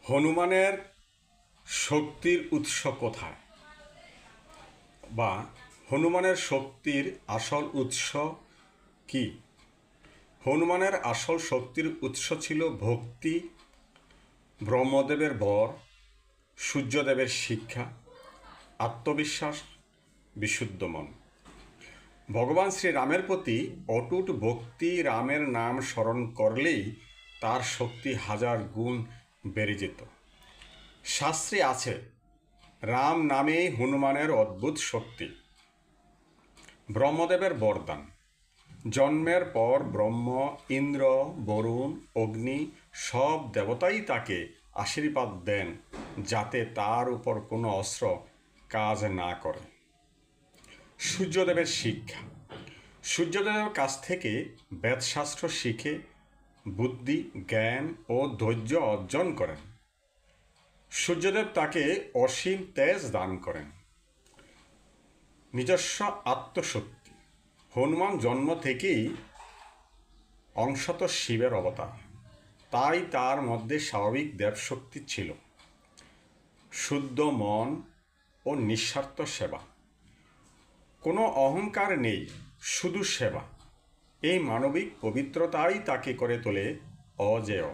হনুমানের শক্তির উৎস কোথায়, বা হনুমানের শক্তির আসল উৎস কি? হনুমানের আসল শক্তির উৎস ছিল ভক্তি, ব্রহ্মদেবের বর, সূর্যদেবের শিক্ষা, আত্মবিশ্বাস, বিশুদ্ধ মন। ভগবান শ্রীরামের প্রতি অটুট ভক্তি, রামের নাম স্মরণ করলেই তার শক্তি 1000 গুণ বেড়ে যেত। শাস্ত্রে আছে, রাম নামেই হনুমানের অদ্ভুত শক্তি। ব্রহ্মদেবের বরদান। জন্মের পর ব্রহ্ম, ইন্দ্র, বরুণ, অগ্নি সব দেবতাই তাকে আশীর্বাদ দেন যাতে তার উপর কোনো অস্ত্র কাজ না করে। সূর্যদেবের শিক্ষা। সূর্যদেবের কাছ থেকে বেদশাস্ত্র শিখে বুদ্ধি, জ্ঞান ও ধৈর্য অর্জন করেন। সূর্যদেব তাকে অসীম তেজ দান করেন। নিজস্ব আত্মশক্তি। হনুমান জন্ম থেকেই অংশত শিবের অবতার, তাই তার মধ্যে স্বাভাবিক দেবশক্তি ছিল। শুদ্ধ মন ও নিঃস্বার্থ সেবা। কোনো অহংকার নেই, শুধু সেবা। এই মানবিক পবিত্রতাই তাকে করে তোলে অজেয়।